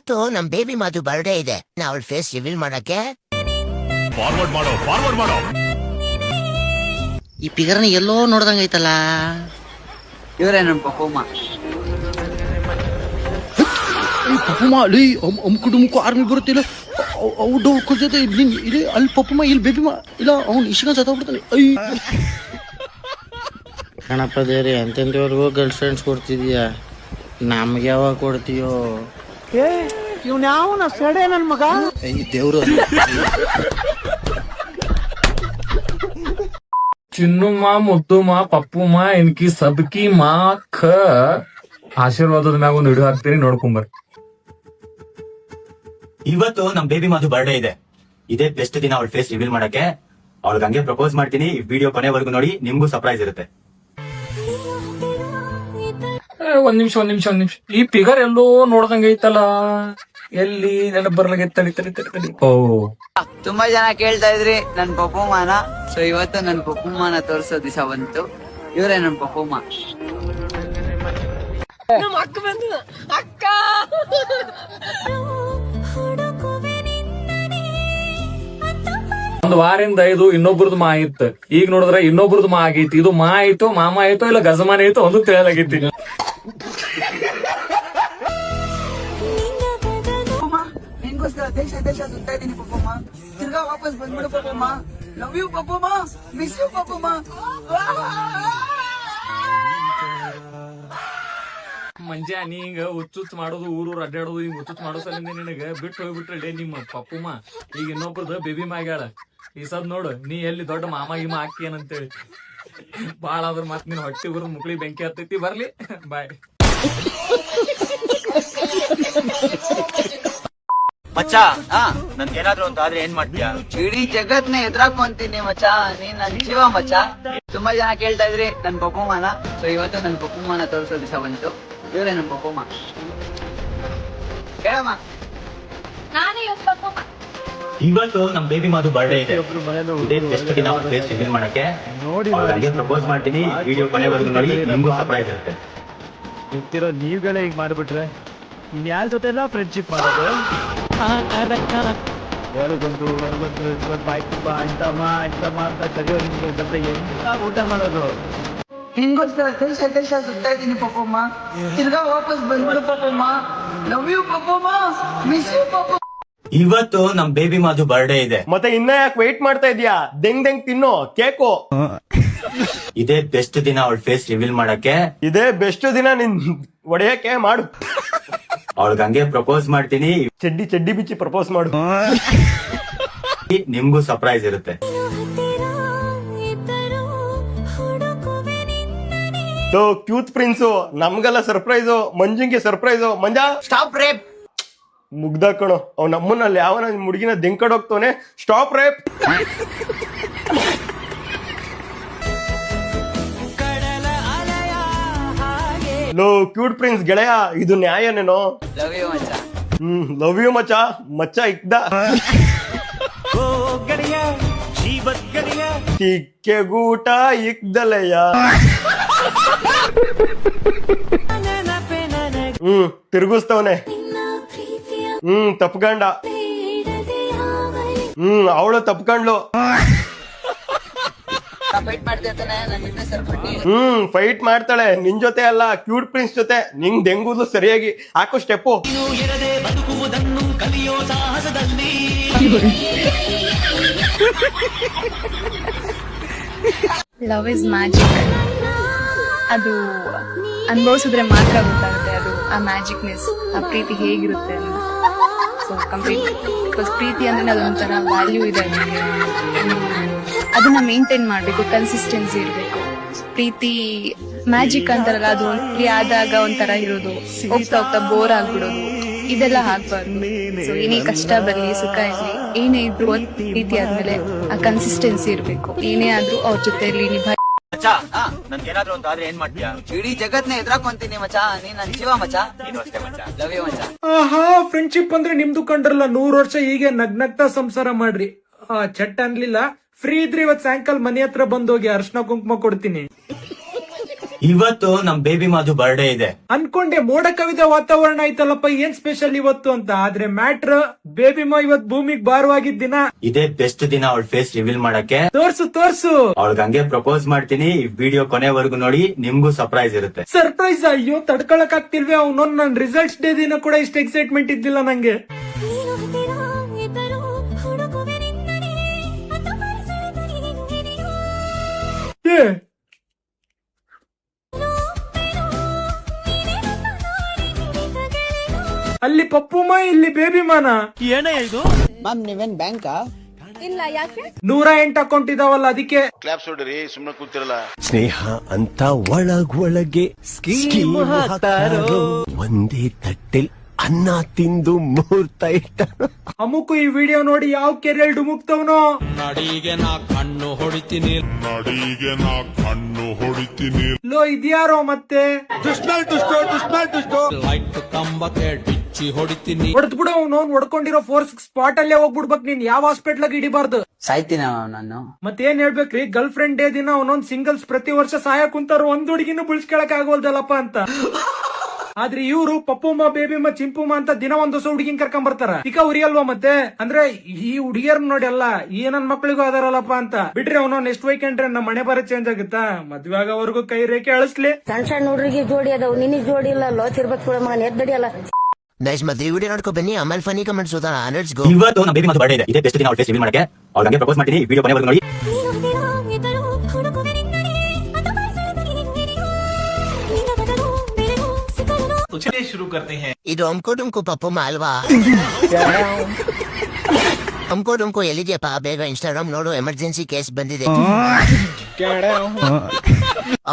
ಇವತ್ತು ನಮ್ ಬೇಬಿ ಮಾತು ಬರ್ಡೇ ಇದೆ. ಅವಳ ಫೇಸ್ ರಿವೀಲ್ ಮಾಡಕ್ಕೆ ಫಾರ್ವರ್ಡ್ ಮಾಡೋ. ಈ ಪಿಗರ್ನ ಎಲ್ಲೋ ನೋಡ್ದಂಗೈತಲ್ಲ. ಇವರೇ ನಮ್ ಪಪ್ಪಮ್ಮ. ಪಪ್ಪಮ್ಮ ಅಲ್ಲಿ ಅಮ್ಕುಡುಮುಕು ಆರ್ಮಿ ಬರುತ್ತಿಲ್ಲ. ಔಟ್ ಕೊಡ್ತೈತೆ ಇಲ್ಲಿ ಅಲ್ಲಿ ಪಪ್ಪಮ್ಮ ಇಲ್ಲಿ ಬೇಬಿಮ್ಮ ಇಲ್ಲ ಅವ್ನು ಇಷ್ಟ ಸತ್ತೋಗ್ಬಿಡ್ತಾನೆ. ಕಣಪ್ಪ ದೇವ್ರಿ ಎಂತೆಂತವ್ರಿಗೂ ಗರ್ಲ್ ಫ್ರೆಂಡ್ಸ್ ಕೊಡ್ತಿದೀಯ, ನಮ್ಗೆ ಯಾವಾಗ ಕೊಡ್ತೀಯೋ? ಇವ್ನ ಯಾವನ ಸೆಡೆ ನನ್ ಮಗ. ದೇವ್ರು ಚಿನ್ನು ಮಾ ಮುದ್ದು ಮಾ ಪಪ್ಪು ಮಾ ಇನ್ಕಿ ಸಬ್ಕಿ ಮಾ ಖ ಆಶೀರ್ವಾದದ ಮ್ಯಾಗ ಒಂದು ಹಿಡಿದು ಹಾಕ್ತೀನಿ, ನೋಡ್ಕೊಂಬರ್. ಇವತ್ತು ನಮ್ ಬೇಬಿ ಮಾತು ಬರ್ಡೇ ಇದೆ. ಇದೇ ಬೆಸ್ಟ್ ದಿನ ಅವಳ ಫೇಸ್ ರಿವೀಲ್ ಮಾಡಕ್ಕೆ. ಅವಳಿಗೆ ಹಂಗೆ ಪ್ರಪೋಸ್ ಮಾಡ್ತೀನಿ. ವಿಡಿಯೋ ಕೊನೆವರೆಗೂ ನೋಡಿ, ನಿಮ್ಗೂ ಸರ್ಪ್ರೈಸ್ ಇರುತ್ತೆ. ಒಂದ್ ನಿಮಿಷ. ಈ ಪಿಗರ್ ಎಲ್ಲೋ ನೋಡ್ದಂಗ ಐತಲ್ಲ, ಎಲ್ಲಿ ನೆನಪು ಬರ್ಲಾಗ ತಡಿ. ಓ, ತುಂಬಾ ಜನ ಕೇಳ್ತಾ ಇದ್ರಿ ನನ್ ಪಪ್ಪಮ್ಮನ. ಸೊ ಇವತ್ತು ನನ್ ಪಪ್ಪಮ್ಮನ ತೋರ್ಸೋ ದಿವಸ ಬಂತು. ಇವರೇ ನನ್ ಪಪ್ಪಮ್ಮ. ಒಂದ್ ವಾರಿಂದ ಇದು ಇನ್ನೊಬ್ರದ್ದು ಮಾ ಇತ್ತು. ಈಗ ನೋಡಿದ್ರೆ ಇನ್ನೊಬ್ರದ್ದು ಮಾ ಆಗೈತಿ. ಇದು ಮಾ ಆಯ್ತು, ಮಾಮ ಆಯ್ತು, ಇಲ್ಲ ಗಜಮಾನ ಆಯ್ತು, ಒಂದು ತಿಳಿಯಲಾಗೈತಿ. ನಿನ್ಗೋಸ್ಕರ ದೇಶ ಸುತ್ತಾ ಇದೀನಿ ಪಪ್ಪಮ್ಮ. ತಿರ್ಗಾ ವಾಪಸ್ ಬಂದ್ಬಿಡು Pappamma. Love you Pappamma, miss you Pappamma. ಮಂಜಾ ನೀ ಹಿಂಗ ಹುಚ್ಚುಚ್ಚ ಮಾಡೋದು, ಊರೂರ್ ಅಡ್ಡಾಡೋದು, ಹಿಂಗ್ ಹುಚ್ಚುಚ್ಚ ಮಾಡೋ ಸಲಿಂದ ನಿನಗ ಬಿಟ್ಟು ಹೋಗ್ಬಿಟ್ರೆ ನಿಮ್ಮ ಪಪ್ಪುಮ್ಮ. ಈಗ ಇನ್ನೊಬ್ರದ್ದು ಬೇಬಿ ಮಾಡ್ಯಾಳ. ಈ ಸದ್ ನೋಡು, ನೀ ಎಲ್ಲಿ ದೊಡ್ಡ ಮಾಮ ಗಿಮ ಹಾಕಿ ಏನಂತೇಳಿ. ಬಾಳ ಆದ್ರ ಮತ್ ನಿನ್ ಹೊಟ್ಟಿ ಬರೋ ಮುಕ್ಳಿ ಬೆಂಕಿ ಹತ್ತೈತಿ. ಬರ್ಲಿ, ಬಾಯ್. ಮಚ್ಚ, ನನ್ಗೇನಾದ್ರೂ ಅಂತ ಆದ್ರೆ ಏನ್ ಮಾಡ್ತೀಯಾ? ಇಡೀ ಜಗತ್ನ ಎದುರಾಕೊಂತೀನಿ ಮಚ್ಚ. ನೀನ್ ನನ್ ಜೀವ ಮಚ್ಚ. ತುಂಬಾ ಜನ ಕೇಳ್ತಾ ಇದ್ರಿ ನನ್ ಪಪ್ಪಮ್ಮನ. ಸೊ ಇವತ್ತು ನನ್ ಪಪ್ಪಮ್ಮನ ತೋರಿಸೋ ದಿವಸ ಬಂತು. ಇವರೇ ನನ್ ಪಪ್ಪಮ್ಮ. ಕೇಳಮ್ಮ. ಇವತ್ತು ನಮ್ ಬೇಬಿ ಮಾತು ಬರ್ಡೇ ಇದೆ. ಇದೇ ಬೆಸ್ಟ್ ದಿನ ಅವಳ ಫೇಸ್ ರಿವೀಲ್ ಮಾಡಕ್ಕೆ. ಅವಳಿಗೆ ಪ್ರಪೋಸ್ ಮಾಡ್ತೀನಿ. ವಿಡಿಯೋ ಕೊನೆವರೆಗೂ ನೋಡಿ, ನಿಮ್ಗೂ ಸರ್ಪ್ರೈಸ್ ಇರುತ್ತೆ. ನಿಂತಿರೋ ನೀವುಗಳೇ ಈಗ ಮಾಡ್ಬಿಟ್ರೆ ಇನ್ಯಾರ ಜೊತೆ ಎಲ್ಲ ಫ್ರೆಂಡ್ಶಿಪ್ ಮಾಡೋದು? ಹೊರಗೊಂದು ಬಾಯ್ತಮ್ಮ ಇಂತಮ್ಮ ಅಂತ ಕರೆಯೋ ನಿಮ್ಗೆ ಜೊತೆ ಎಂತ ಊಟ ಮಾಡೋದು? ನಿನ್ಗೋಸ್ಕರ ದೇಶ ಸುತ್ತಾ ಇದೀನಿ ಪಪ್ಪಮ್ಮ. ತಿರ್ಗಾ ವಾಪಸ್ ಬಂದ್ಬಿಡು Pappamma. Love you Pappamma, miss you ಪಪ್ಪ. ಇವತ್ತು ನಮ್ ಬೇಬಿ ಮಾತು ಬರ್ಡೇ ಇದೆ. ಮತ್ತೆ ಇನ್ನ ಯಾಕೆ ವೇಟ್ ಮಾಡ್ತಾ ಇದೀಯಾ? ದೆಂಗ್ ತಿನ್ನೋ ಕೇಕು. ಇದೇ ಬೆಸ್ಟ್ ದಿನ ಅವಳ ಫೇಸ್ ರಿವೀಲ್ ಮಾಡಕ್ಕೆ. ಇದೇ ಬೆಸ್ಟ್ ದಿನ ನಿನ್ ಒಡೆಯಕ್ಕೆ ಮಾಡು. ಅವಳಿಗೆ ಹಂಗೆ ಪ್ರಪೋಸ್ ಮಾಡ್ತೀನಿ. ಚಡ್ಡಿ ಬಿಚ್ಚಿ ಪ್ರಪೋಸ್ ಮಾಡು. ನಿಮ್ಗೂ ಸರ್ಪ್ರೈಸ್ ಇರುತ್ತೆ. ಕ್ಯೂತ್ ಪ್ರಿನ್ಸು ನಮ್ಗೆಲ್ಲ ಸರ್ಪ್ರೈಸು, ಮಂಜುಂಗೆ ಸರ್ಪ್ರೈಸು. ಮಂಜಾ ಸ್ಟಾಪ್ ರೇಪ್. ಮುಗ್ದ ಕಣೋ, ಅವ್ ನಮ್ಮನ್ನಲ್ಲಿ ಯಾವನ ಹುಡುಗಿನ ದೆಂಕಡೋಗ್ತವನೆ. Stop rape. ಲೋ ಕ್ಯೂಟ್ ಪ್ರಿನ್ಸ್ ಗೆಳೆಯ, ಇದು ನ್ಯಾಯನೇನೋ? ಲವ್ ಯು ಮಚ್ಚ. ಲವ್ ಯು ಮಚ್ಚ. ಮಚ್ಚ ಇಕ್ದ ತಿಕ್ಕೆಗೂಟ ಇಕ್ದಲೆಯ. ತಿರುಗಿಸ್ತವನೆ. ತಪ್ಕಂಡ. ಅವಳು ತಪ್ಕಂಡ್ಲು. ಫೈಟ್ ಮಾಡ್ತಾಳೆ ನಿನ್ ಜೊತೆ ಅಲ್ಲ, ಕ್ಯೂಟ್ ಪ್ರಿನ್ಸ್ ಜೊತೆ. ನಿಂಗ್ ದೆಂಗುದು ಸರಿಯಾಗಿ ಹಾಕು ಸ್ಟೆಪ್ಪು. Love is magic. ಅದು ಅನುಭವಿಸಿದ್ರೆ ಮಾತ್ರ ಗೊತ್ತಾಗುತ್ತೆ. ಅದು ಆ ಮ್ಯಾಜಿಕ್ನೆಸ್, ಆ ಪ್ರೀತಿ ಹೇಗಿರುತ್ತೆ ಅಂತ. ಸೊ ಕಂಪ್ಲೀಟ್ ಬಿಕಾಸ್ ಪ್ರೀತಿ ಅಂದ್ರೆ ಅದೊಂಥರ ವ್ಯಾಲ್ಯೂ ಇದೆ. ಅದನ್ನ ಮೇಂಟೈನ್ ಮಾಡ್ಬೇಕು, ಕನ್ಸಿಸ್ಟೆನ್ಸಿ ಇರ್ಬೇಕು. ಪ್ರೀತಿ ಮ್ಯಾಜಿಕ್ ಅಂತಾರಲ್ಲ, ಅದು ಪ್ರೀತಿ ಆದಾಗ ಒಂಥರ ಇರೋದು, ಹೋಗ್ತಾ ಹೋಗ್ತಾ ಬೋರ್ ಆಗ್ಬಿಡೋದು, ಇದೆಲ್ಲ ಆಗ್ಬಾರ್ದು. ಸೊ ಏನೇ ಕಷ್ಟ ಬರ್ಲಿ ಸುಖ ಇರ್ಲಿ, ಏನೇ ಇದ್ರು ಒಂದ್ ಪ್ರೀತಿ ಆದ್ಮೇಲೆ ಆ ಕನ್ಸಿಸ್ಟೆನ್ಸಿ ಇರ್ಬೇಕು. ಏನೇ ಆದ್ರೂ ಅವ್ರ ಜೊತೆಲಿ ನಿಭಾಯಿಸಿ. ನನ್ಗೇನಾದ್ರೂ ಅಂತ ಆದ್ರೆ ಏನ್ ಮಾಡ್ತೀಯಾ? ಇಡೀ ಜಗತ್ನ ಎದುರಾಕೊಂತೀನಿ ಮಚ್ಚ. ನೀನ್ ನನ್ ಜೀವ ಮಚ್ಚ. ನೀನು ಅಷ್ಟೇ ಮಚ್ಚ. ಲವ್ ಯು ಮಚ್ಚ. ಆಹಾ, ಫ್ರೆಂಡ್ಶಿಪ್ ಅಂದ್ರೆ ನಿಮ್ದು ಕಂಡ್ರಲ್ಲ. 100 ವರ್ಷ ಹೀಗೆ ನಗ್ನಗ್ತಾ ಸಂಸಾರ ಮಾಡ್ರಿ. ಚಟ್ ಅನ್ಲಿಲ್ಲ. ಫ್ರೀ ಇದ್ರೆ ಇವತ್ ಸಾಯಂಕಾಲ ಮನೆ ಹತ್ರ ಬಂದೋಗಿ ಅರ್ಶನ ಕುಂಕುಮ ಕೊಡ್ತೀನಿ. ಇವತ್ತು ನಮ್ ಬೇಬಿ ಮಾಧು ಬರ್ಡೇ ಇದೆ. ಅನ್ಕೊಂಡೆ ಮೋಡ ಕವಿದ ವಾತಾವರಣ ಐತಲ್ಲಪ್ಪ ಏನ್ ಸ್ಪೆಷಲ್ ಇವತ್ತು ಅಂತ. ಆದ್ರೆ ಮ್ಯಾಟ್ರ್ ಬೇಬಿಮಾ ಇವತ್ ಭೂಮಿಗ್ ಭಾರವಾಗಿದ್ದ ದಿನ. ಇದೇ ಬೆಸ್ಟ್ ದಿನ ಅವಳ ಫೇಸ್ ರಿವೀಲ್ ಮಾಡಕ್ಕೆ. ತೋರ್ಸು ಅವಳಿಗೆ ಹಂಗೆ ಪ್ರಪೋಸ್ ಮಾಡ್ತೀನಿ. ವಿಡಿಯೋ ಕೊನೆವರೆಗೂ ನೋಡಿ, ನಿಮ್ಗೂ ಸರ್ಪ್ರೈಸ್ ಇರುತ್ತೆ. ಸರ್ಪ್ರೈಸ್. ಅಯ್ಯೋ ತಡ್ಕೊಳಕ್ ಆಗ್ತಿಲ್ವೇ. ಅವನೊಂದ್ ನನ್ ರಿಸಲ್ಟ್ಸ್ ಡೇ ದಿನ ಕೂಡ ಇಷ್ಟ ಎಕ್ಸೈಟ್ಮೆಂಟ್ ಇದ್ದಿಲ್ಲ ನಂಗೆ. ಏ ಅಲ್ಲಿ ಪಪ್ಪುಮ್ಮ, ಇಲ್ಲಿ ಬೇಬಿಮಾನ. ಮ್ಯಾಮ್ ನೀವೇನ್ ಬ್ಯಾಂಕಾ? ಇಲ್ಲ, ಯಾಕೆ? 108 ಅಕೌಂಟ್ ಇದಾವಲ್ಲ ಅದಕ್ಕೆ. ಕ್ಲಾಪ್ಸ್ ಹೊಡ್ರಿ, ಸುಮ್ನೆ ಕೂತಿರಲ್ಲ. ಸ್ನೇಹ ಅಂತ ಒಳಗೊಳಗೆ ಸ್ಕೀಮ್ ಹಾಕ್ತಾರೋ, ಒಂದೇ ತಟ್ಟೆಲ್ ಅನ್ನ ತಿಂದು ಮುಹೂರ್ತ ಇಟ್ಟ. ಅಮುಕು ಈ ವಿಡಿಯೋ ನೋಡಿ ಯಾವ ಕೆರೆಲ್ ಡುಮುಕ್ತವನೋ. ಲೋ ಇದ್ಯಾರೋ ಮತ್ತೆ ಹೊಡೆದ್ ಬಿಡು. ಅವ್ನು ಹೊಡ್ಕೊಂಡಿರೋ ಫೋರ್ಸ್ ಸ್ಪಾಟ್ ಅಲ್ಲೇ ಹೋಗ್ಬಿಡ್ಬೇಕು. ನೀನ್ ಯಾವ ಹಾಸ್ಪಿಟ್ಲಾಗ ಹಿಡಿಬಾರ್ದು. ಸಾಯ್ತೀನ ನಾನು. ಮತ್ತೇನ್ ಹೇಳ್ಬೇಕ್ರಿ, ಗರ್ಲ್ ಫ್ರೆಂಡ್ ಡೇ ದಿನ ಅವನೊಂದ್ ಸಿಂಗಲ್ಸ್ ಪ್ರತಿ ವರ್ಷ ಸಹಾಯ ಕುಂತಾರ, ಒಂದ್ ಹುಡುಗಿನೂ ಬಿಳ್ಸ್ಕೊಳಕ್ ಆಗೋಲ್ದಲ್ಲಪ್ಪ ಅಂತ. ಆದ್ರೆ ಇವ್ರು ಪಪ್ಪುಮ್ಮ, ಬೇಬಿಮ್ಮ, ಚಿಂಪುಮ್ಮ ಅಂತ ದಿನ ಒಂದ್ ಹೊಸ ಹುಡುಗಿನ್ ಕರ್ಕೊಂಡ್ ಬರ್ತಾರ. ಈಗ ಉರಿಯಲ್ವಾ ಮತ್ತೆ? ಅಂದ್ರೆ ಈ ಹುಡುಗಿಯರ್ ನೋಡಿ ಅಲ್ಲ, ಈ ನನ್ ಮಕ್ಳಿಗೂ ಅದಾರಲ್ಲಪ್ಪ ಅಂತ. ಬಿಟ್ರಿ ಅವನು ನೆಕ್ಸ್ಟ್ ವೀಕೆಂಡ್ ನಮ್ಮ ಮನೆ ಬರ ಚೇಂಜ್ ಆಗುತ್ತಾ? ಮದ್ವೆ ಆಗೋವರೆಗೂ ಕೈ ರೇಖೆ ಅಳಿಸ್ಲಿ. ಸಣ್ಣ ಸಣ್ಣ ಹುಡುಗರಿಗೆ ಜೋಡಿ ಅದಾವ, ನಿನಗ್ ಜೋಡಿ ಇಲ್ಲ. ಲೋಚ್ ಇರ್ಬೇಕು ಮಗನ್, ಎದ್ದಡಿಯಲ್ಲ. ನೈಸ್, ಮತ್ತೆ ಈ ವಿಡಿಯೋ ನೋಡ್ಕೊ ಬನ್ನಿ, ಆಮೇಲೆ ಫನಿ ಕಮೆಂಟ್ಸ್ ಓದೋಣ. Let's go. ಇವತ್ತು ನಮ್ ಬೇಬಿ ಮಾಧು ಬರ್ಡೇ ಇದೆ. ಇದೇ ಬೆಸ್ಟ್ ದಿನ ಅವಳ ಫೇಸ್ ರಿವೀಲ್ ಮಾಡಕ್ಕೆ. ಅವಳಿಗೆ ಹಂಗೆ ಪ್ರಪೋಸ್ ಮಾಡ್ತೀನಿ. ವಿಡಿಯೋ ಕೊನೆವರೆಗೂ ನೋಡಿ. ಇದು ಅಮ್ಕೋ ಡುಮ್ಕೋ ಪಪ್ಪುಮ್ಮ ಅಲ್ವಾ? ಅಮ್ಕೋ ಡುಮ್ಕೋ ಎಲ್ಲಿದ್ಯಪ್ಪ? ಬೇಗ ಇನ್ಸ್ಟಾಗ್ರಾಮ್ ನೋಡು, ಎಮರ್ಜೆನ್ಸಿ ಕೇಸ್ ಬಂದಿದೆ.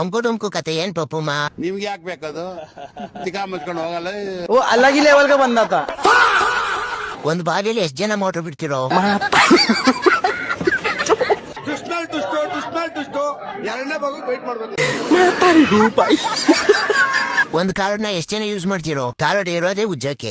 ಅಮ್ಕೋ ಡುಮ್ಕೋ ಕತೆ ಏನ್ ಪಪ್ಪುಮ್ಮ? ನಿಮ್ಗೆ ಯಾಕೆ ಬೇಕದು? ಚಿಕ್ಕ ಮುಚ್ಕೊಂಡು ಹೋಗಲ್ಲ. ಓ ಅಲ್ಲಾಗಿ ಲೆವೆಲ್ಗೆ ಬಂದಾತ. ಒಂದ್ ಬಾವಿಯಲ್ಲಿ ಎಷ್ಟ್ ಜನ ಮೋಟರ್ ಬಿಡ್ತಿರೋ? ಎರಡನೇ ಭಾಗ ವೇಟ್ ಮಾಡ್ಬೇಕು. ಒಂದ್ ಕಾರ್ಡ್ನ ಎಷ್ಟ್ ಜನ ಯೂಸ್ ಮಾಡ್ತಿರೋ? ಕಾರ್ಡ್ ಇರೋದೇ ಉಜ್ಜಕ್ಕೆ.